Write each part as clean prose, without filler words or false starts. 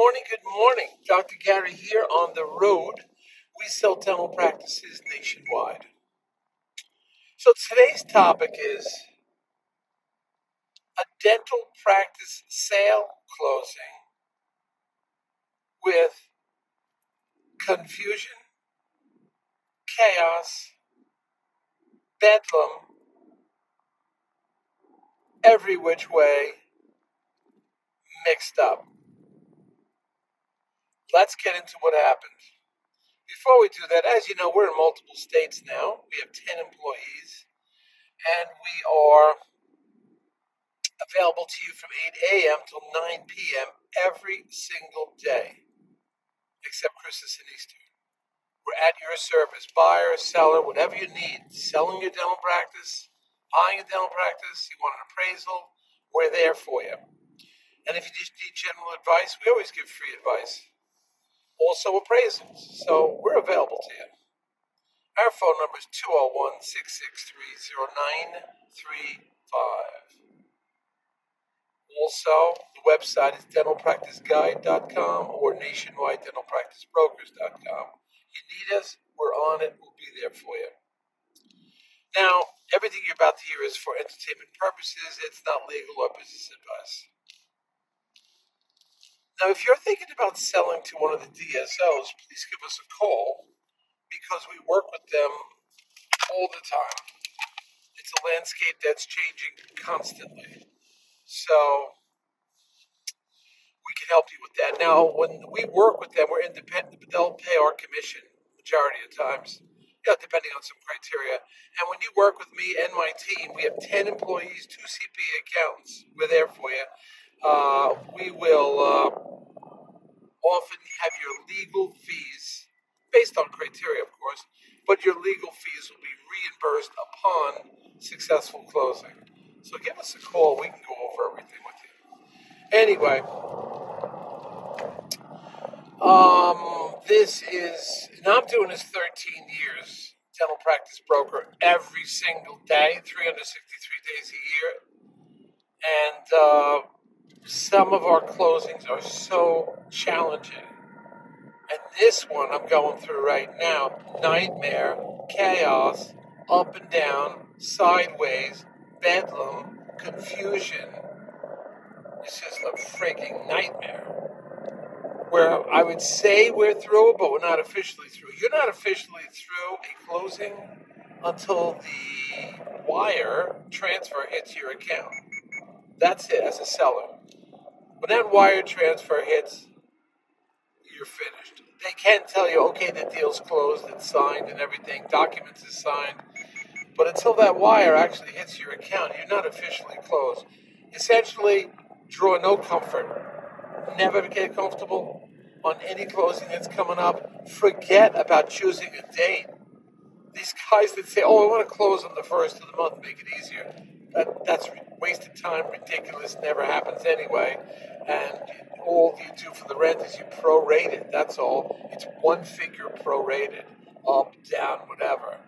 Good morning. Dr. Gary here on the road. We sell dental practices nationwide. So today's topic is a dental practice sale closing with confusion, chaos, bedlam, every which way mixed up. Let's get into what happened. Before we do that, as you know, we're in multiple states now. We have 10 employees, and we are available to you from 8 a.m. till 9 p.m. every single day, except Christmas and Easter. We're at your service, buyer, seller, whatever you need. Selling your dental practice, buying a dental practice, you want an appraisal, we're there for you. And if you just need general advice, we always give free advice. Also appraisals, so we're available to you. Our phone number is 201-663-0935. Also, the website is dentalpracticeguide.com or nationwidedentalpracticebrokers.com. You need us, we're on it, we'll be there for you. Now, everything you're about to hear is for entertainment purposes. It's not legal or business advice. Now, if you're thinking about selling to one of the DSOs, please give us a call because we work with them all the time. It's a landscape that's changing constantly. So we can help you with that. Now, when we work with them, we're independent, but they'll pay our commission majority of times, depending on some criteria. And when you work with me and my team, we have 10 employees, 2 CPA accountants. We're there for you. We will often have your legal fees, based on criteria, of course, but your legal fees will be reimbursed upon successful closing. So give us a call. We can go over everything with you. Anyway, I'm doing this 13 years, dental practice broker, every single day, 363 days a year. And some of our closings are so challenging. And this one I'm going through right now, nightmare, chaos, up and down, sideways, bedlam, confusion. It's just a freaking nightmare. Where I would say we're through, but we're not officially through. You're not officially through a closing until the wire transfer hits your account. That's it as a seller. When that wire transfer hits, you're finished. They can tell you, okay, the deal's closed, it's signed and everything, documents is signed. But until that wire actually hits your account, you're not officially closed. Essentially, draw no comfort. Never get comfortable on any closing that's coming up. Forget about choosing a date. These guys that say, oh, I want to close on the first of the month, make it easier. That's wasted time, ridiculous, never happens anyway. And all you do for the rent is you prorate it, that's all. It's one figure prorated, up, down, whatever.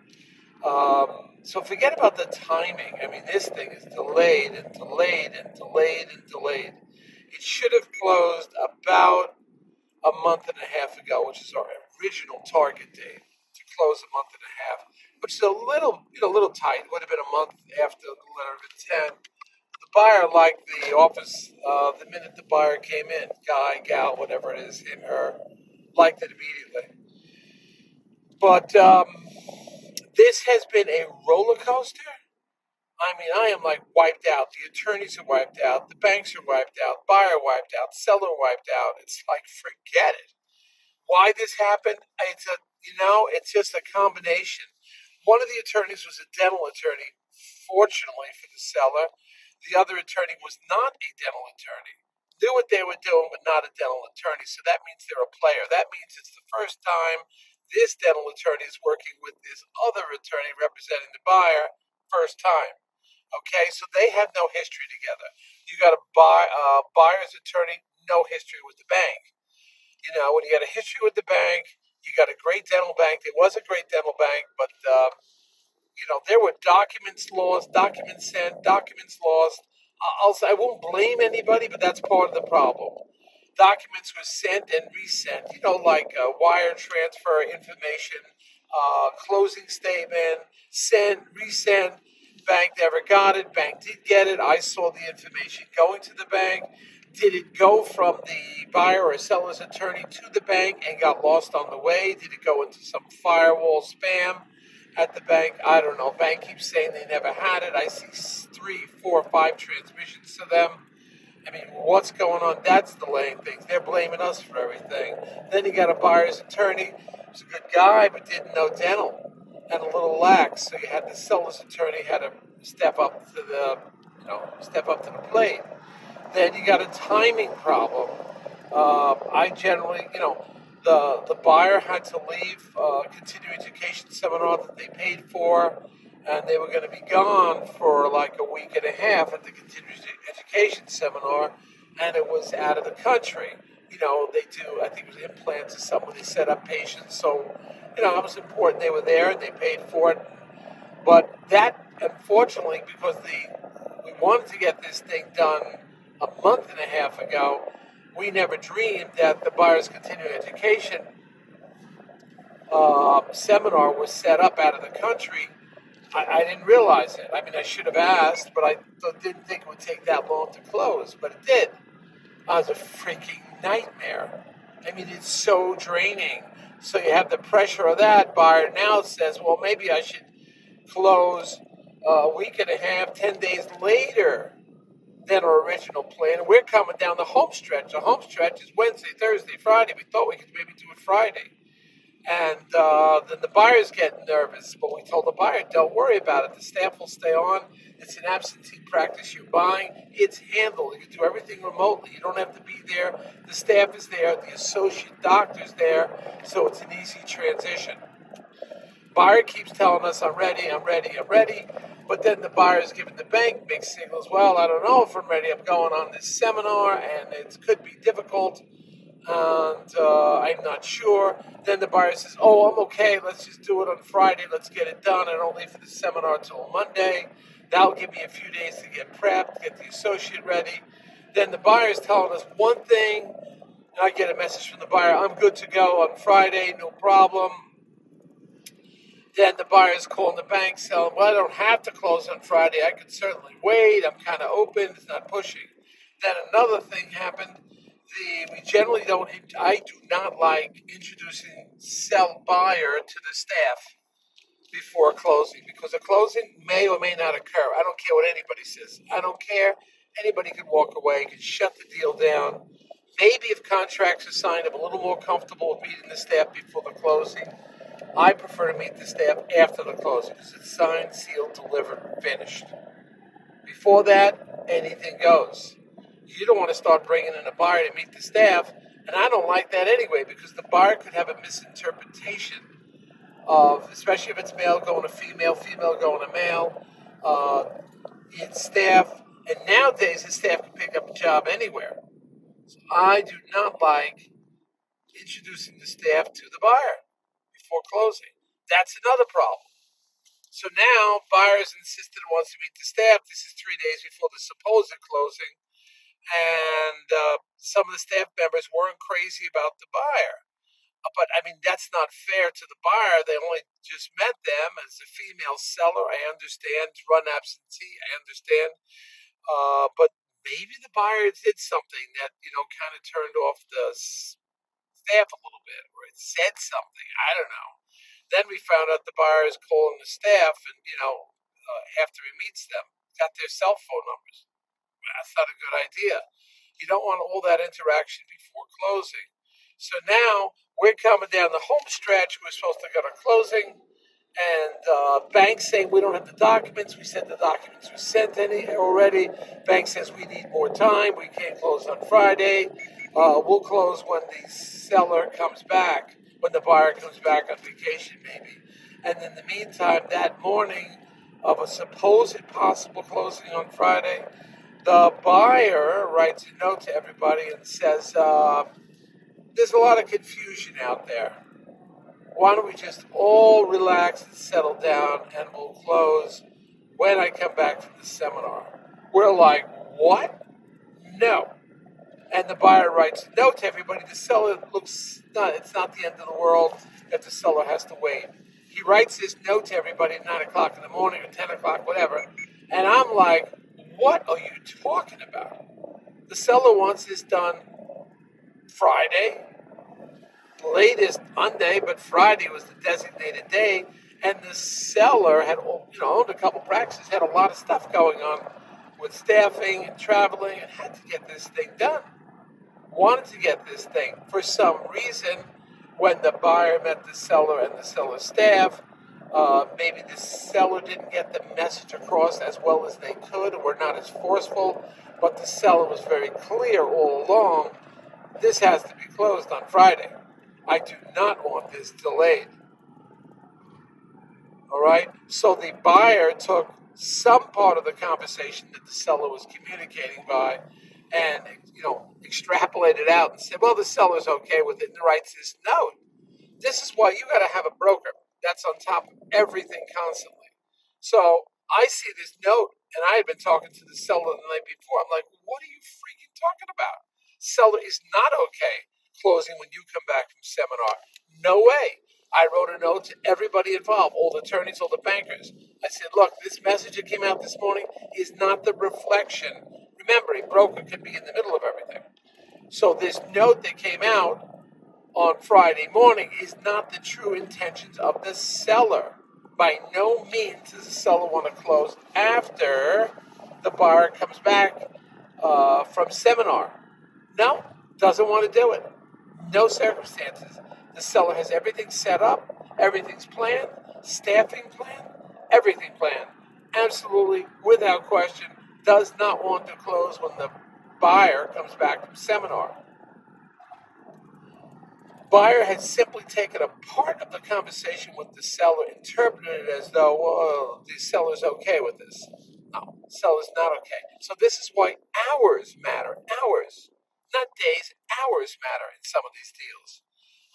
So forget about the timing. I mean, this thing is delayed and delayed and delayed and delayed. It should have closed about a month and a half ago, which is our original target date to close a month and a half, which is a little tight. It would have been a month after the letter of intent. The buyer liked the office the minute the buyer came in. Guy, gal, whatever it is, him, her, liked it immediately. But this has been a roller coaster. I mean, I am like wiped out. The attorneys are wiped out. The banks are wiped out. Buyer wiped out. Seller wiped out. It's like, forget it. Why this happened? It's just a combination. One of the attorneys was a dental attorney, fortunately for the seller. The other attorney was not a dental attorney. Knew what they were doing, but not a dental attorney. So that means they're a player. That means it's the first time this dental attorney is working with this other attorney representing the buyer, first time. Okay, so they have no history together. You got a buyer's attorney, no history with the bank. When you got a history with the bank, you got a great dental bank. There was a great dental bank, but there were documents lost, documents sent, documents lost. I won't blame anybody, but that's part of the problem. documents were sent and resent, like wire transfer information, closing statement, sent, resent. Bank never got it. Bank did get it. I saw the information going to the bank. Did it go from the buyer or seller's attorney to the bank and got lost on the way? Did it go into some firewall spam at the bank? I don't know. Bank keeps saying they never had it. I see 3, 4, 5 transmissions to them. I mean, what's going on? That's delaying things. They're blaming us for everything. Then you got a buyer's attorney who's a good guy but didn't know dental and a little lax. So you had the seller's attorney had to step up to the plate. Then you got a timing problem. I generally, the buyer had to leave a continuing education seminar that they paid for, and they were going to be gone for like a week and a half at the continuing education seminar, and it was out of the country. They do, I think it was implants or something. They set up patients, so it was important. They were there and they paid for it. But that, unfortunately, because we wanted to get this thing done a month and a half ago, we never dreamed that the buyer's continuing education seminar was set up out of the country. I didn't realize it. I mean, I should have asked, but I didn't think it would take that long to close, but it did. It was a freaking nightmare. I mean, it's so draining. So you have the pressure of that. Buyer now says, well, maybe I should close a week and a half, 10 days later than our original plan. We're coming down the home stretch. The home stretch is Wednesday, Thursday, Friday. We thought we could maybe do it Friday. And then the buyer's getting nervous, but we told the buyer, don't worry about it. The staff will stay on. It's an absentee practice you're buying. It's handled. You can do everything remotely. You don't have to be there. The staff is there. The associate doctor's there. So it's an easy transition. Buyer keeps telling us, I'm ready, I'm ready, I'm ready. But then the buyer's giving the bank mixed signals. Well, I don't know if I'm ready. I'm going on this seminar, and it could be difficult. And I'm not sure. Then the buyer says, oh, I'm okay. Let's just do it on Friday. Let's get it done. I don't leave for the seminar until Monday. That'll give me a few days to get prepped, get the associate ready. Then the buyer's telling us one thing. And I get a message from the buyer, I'm good to go on Friday, no problem. Then the buyer's calling the bank, saying, well, I don't have to close on Friday. I could certainly wait. I'm kind of open. It's not pushing. Then another thing happened. We generally don't, I do not like introducing sell buyer to the staff before closing, because a closing may or may not occur. I don't care what anybody says. I don't care. Anybody could walk away, could shut the deal down. Maybe if contracts are signed, I'm a little more comfortable with meeting the staff before the closing. I prefer to meet the staff after the closing because it's signed, sealed, delivered, finished. Before that, anything goes. You don't want to start bringing in a buyer to meet the staff, and I don't like that anyway, because the buyer could have a misinterpretation of, especially if it's male going to female, female going to male, it's staff, and nowadays the staff can pick up a job anywhere. So I do not like introducing the staff to the buyer before closing. That's another problem. So now buyers insisted and wants to meet the staff. This is 3 days before the supposed closing. And some of the staff members weren't crazy about the buyer. But I mean, that's not fair to the buyer. They only just met them as a female seller. I understand, run absentee, I understand. But maybe the buyer did something that, kind of turned off the staff a little bit, or it said something. I don't know. Then we found out the buyer is calling the staff, and, after he meets them, got their cell phone numbers. That's not a good idea. You don't want all that interaction before closing. So now we're coming down the home stretch. We're supposed to go to closing, and banks saying we don't have the documents. We said the documents were sent already. Bank says we need more time. We can't close on Friday. We'll close when the seller comes back, when the buyer comes back on vacation maybe. And in the meantime, that morning of a supposed possible closing on Friday, the buyer writes a note to everybody and says, there's a lot of confusion out there. Why don't we just all relax and settle down, and we'll close when I come back from the seminar? We're like, what? No. And the buyer writes a note to everybody. The seller it's not the end of the world that the seller has to wait. He writes this note to everybody at 9 o'clock in the morning or 10 o'clock, whatever. And I'm like, what are you talking about? The seller wants this done Friday, latest Monday, but Friday was the designated day. And the seller had, owned a couple practices, had a lot of stuff going on with staffing and traveling, and had to get this thing done. Wanted to get this thing. For some reason, when the buyer met the seller and the seller staff, maybe the seller didn't get the message across as well as they could, or were not as forceful, but the seller was very clear all along, this has to be closed on Friday. I do not want this delayed. All right? So the buyer took some part of the conversation that the seller was communicating by and, extrapolated out and said, well, the seller's okay with it, and writes this note. This is why you got to have a broker that's on top of everything constantly. So I see this note, and I had been talking to the seller the night before. I'm like, what are you freaking talking about? Seller is not okay closing when you come back from seminar. No way. I wrote a note to everybody involved, all the attorneys, all the bankers. I said, look, this message that came out this morning is not the reflection. Remember, a broker could be in the middle of everything. So this note that came out on Friday morning is not the true intentions of the seller. By no means does the seller want to close after the buyer comes back from seminar. No, doesn't want to do it. No circumstances. The seller has everything set up, everything's planned, staffing planned, everything planned. Absolutely, without question, does not want to close when the buyer comes back from seminar. Buyer has simply taken a part of the conversation with the seller, interpreted it as though, well, the seller's okay with this. No, the seller's not okay. So this is why hours matter. Hours, not days, hours matter in some of these deals.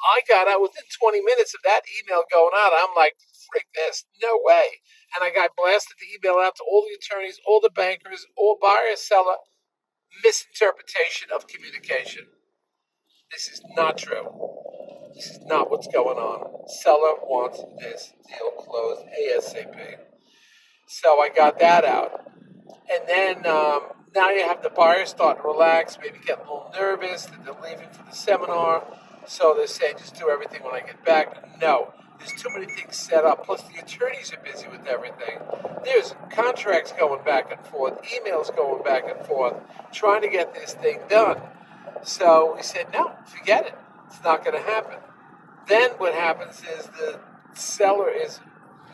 I got out within 20 minutes of that email going out. I'm like, frick this, no way. And I got blasted the email out to all the attorneys, all the bankers, all buyer, seller, misinterpretation of communication. This is not true. This is not what's going on. Seller wants this deal closed ASAP. So I got that out. And then now you have the buyer starting to relax, maybe get a little nervous that they're leaving for the seminar. So they're saying, just do everything when I get back. No, there's too many things set up. Plus the attorneys are busy with everything. There's contracts going back and forth, emails going back and forth, trying to get this thing done. So we said, no, forget it. It's not going to happen. Then what happens is the seller is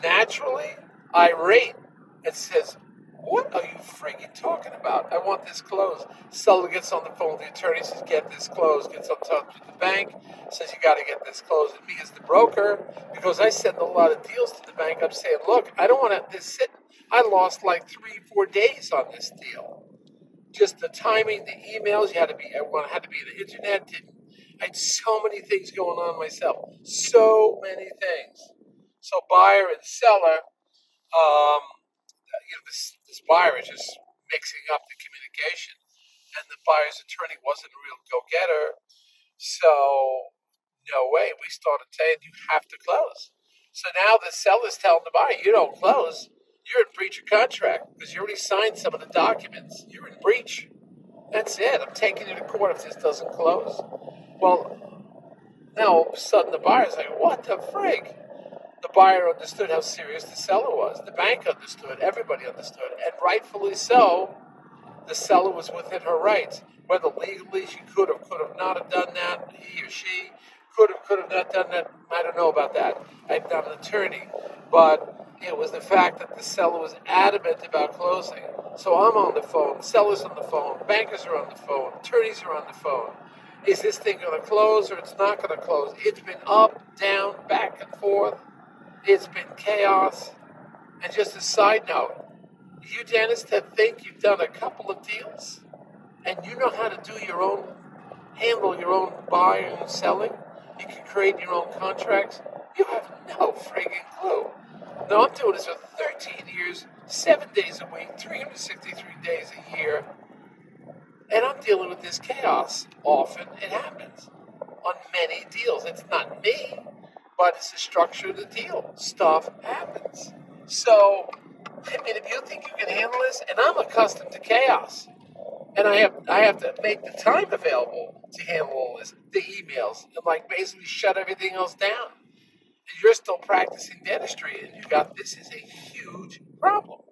naturally irate and says, what are you freaking talking about? I want this closed. Seller gets on the phone with the attorney, says, get this closed. Gets in touch with the bank, says, you got to get this closed. And me as the broker, because I send a lot of deals to the bank, I'm saying, look, I don't want this sit. I lost like 3-4 days on this deal. Just the timing, the emails, had to be on the internet. I had so many things going on myself. So many things. So buyer and seller, this buyer is just mixing up the communication, and the buyer's attorney wasn't a real go-getter. So no way. We started saying you have to close. So now the seller's telling the buyer, you don't close, you're in breach of contract because you already signed some of the documents. You're in breach. That's it. I'm taking you to court if this doesn't close. Well, now all of a sudden the buyer's like, what the frig? The buyer understood how serious the seller was. The bank understood. Everybody understood. And rightfully so, the seller was within her rights. Whether legally she could have not have done that, he or she could have not done that. I don't know about that. I'm not an attorney. But it was the fact that the seller was adamant about closing. So I'm on the phone, seller's on the phone, bankers are on the phone, attorneys are on the phone. Is this thing going to close or it's not going to close? It's been up, down, back and forth. It's been chaos. And just a side note, you dentists that think you've done a couple of deals and you know how to handle your own buying and selling, you can create your own contracts, you have no friggin' clue. Now I'm doing this for 13 years, 7 days a week, 363 days a year. And I'm dealing with this chaos often. It happens on many deals. It's not me, but it's the structure of the deal. Stuff happens. So, I mean, if you think you can handle this, and I'm accustomed to chaos, and I have to make the time available to handle all this, the emails, and like basically shut everything else down. And you're still practicing dentistry, and you got this is a huge problem.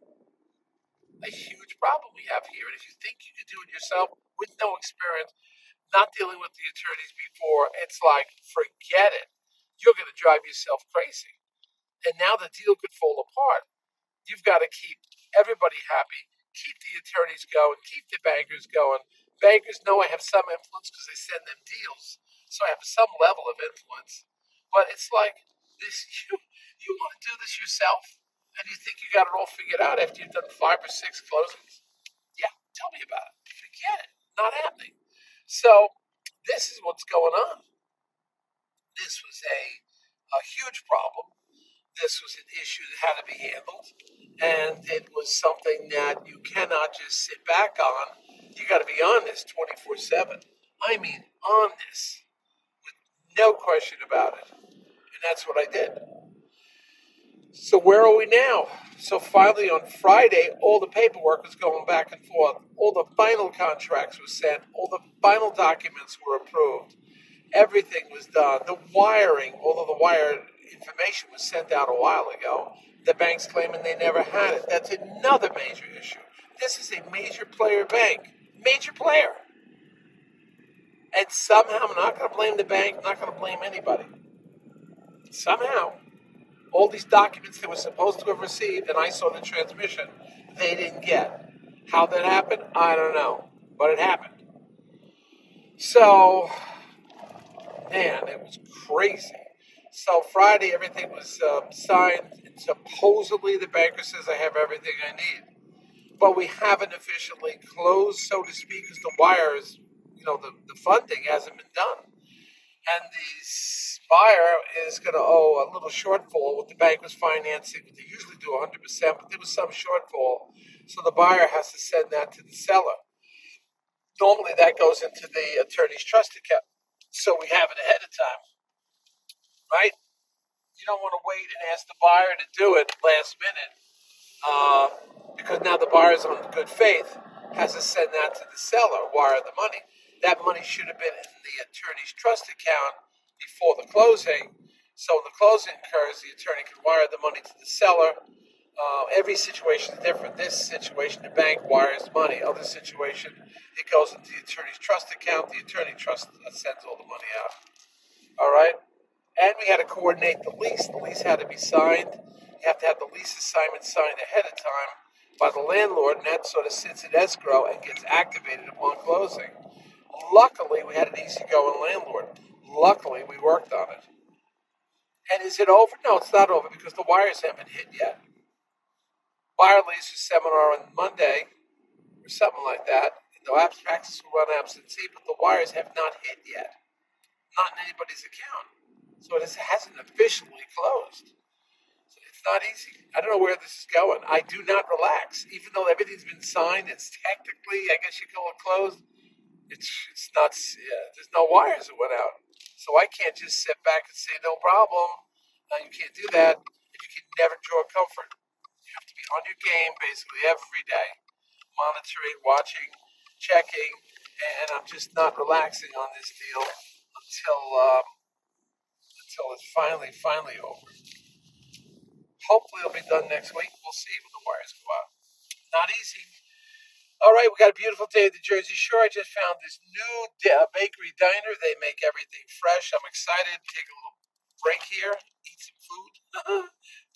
A huge problem we have here. And if you think you can do it yourself with no experience, not dealing with the attorneys before, it's like, forget it. You're going to drive yourself crazy. And now the deal could fall apart. You've got to keep everybody happy, keep the attorneys going, keep the bankers going. Bankers know I have some influence because I send them deals, so I have some level of influence. But it's like this: you want to do this yourself, and you think you got it all figured out after you've done 5 or 6 closings. Yeah, tell me about it. Forget it. Not happening. So this is what's going on. This was a huge problem. This was an issue that had to be handled, and it was something that you cannot just sit back on. You got to be on this 24/7. I mean, on this, with no question about it. And that's what I did. So where are we now? So finally on Friday, all the paperwork was going back and forth. All the final contracts were sent. All the final documents were approved. Everything was done. The wiring, although the wire information was sent out a while ago, the bank's claiming they never had it. That's another major issue. This is a major player bank. Major player. And somehow, I'm not going to blame the bank, I'm not going to blame anybody. Somehow, all these documents they were supposed to have received, and I saw the transmission, they didn't get. How that happened, I don't know. But it happened. So, man, it was crazy. So Friday, everything was signed. And supposedly, the banker says I have everything I need. But we haven't officially closed, so to speak, because the wires, the funding hasn't been done. And the buyer is going to owe a little shortfall. What the bank was financing, they usually do 100%, but there was some shortfall. So the buyer has to send that to the seller. Normally, that goes into the attorney's trust account. So we have it ahead of time, right? You don't want to wait and ask the buyer to do it last minute because now the buyer's on good faith has to send that to the seller, wire the money. That money should have been in the attorney's trust account before the closing. So when the closing occurs, the attorney can wire the money to the seller. Every situation is different. This situation, the bank wires money. Other situation, it goes into the attorney's trust account. The attorney trust sends all the money out. All right? And we had to coordinate the lease. The lease had to be signed. You have to have the lease assignment signed ahead of time by the landlord, and that sort of sits in escrow and gets activated upon closing. Luckily, we had an easygoing landlord. Luckily, we worked on it. And is it over? No, it's not over because the wires haven't hit yet. Wire lease seminar on Monday or something like that. The practice will run absentee, but the wires have not hit yet. Not in anybody's account. So it hasn't officially closed. So it's not easy. I don't know where this is going. I do not relax. Even though everything's been signed, it's technically, I guess you call it closed. It's not, there's no wires that went out. So I can't just sit back and say, no problem. You can't do that. And you can never draw comfort. You have to be on your game basically every day. Monitoring, watching, checking. And I'm just not relaxing on this deal until it's finally over. Hopefully it'll be done next week. We'll see when the wires go out. Not easy. All right, we got a beautiful day at the Jersey Shore. I just found this new bakery diner. They make everything fresh. I'm excited. Take a little break here, eat some food,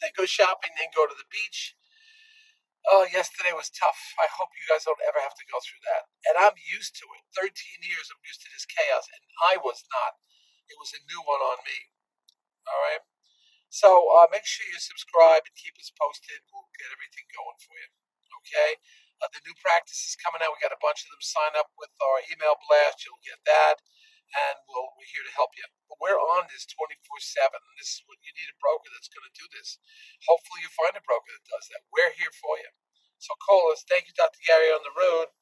then go shopping, then go to the beach. Oh, yesterday was tough. I hope you guys don't ever have to go through that. And I'm used to it. 13 years I'm used to this chaos, and I was not. It was a new one on me. All right? So make sure you subscribe and keep us posted. We'll get everything going for you. Okay? The new practice is coming out. We got a bunch of them sign up with our email blast. You'll get that. And we're here to help you. But we're on this 24/7. And this is what you need, a broker that's going to do this. Hopefully you find a broker that does that. We're here for you. So call us. Thank you, Dr. Gary, on the road.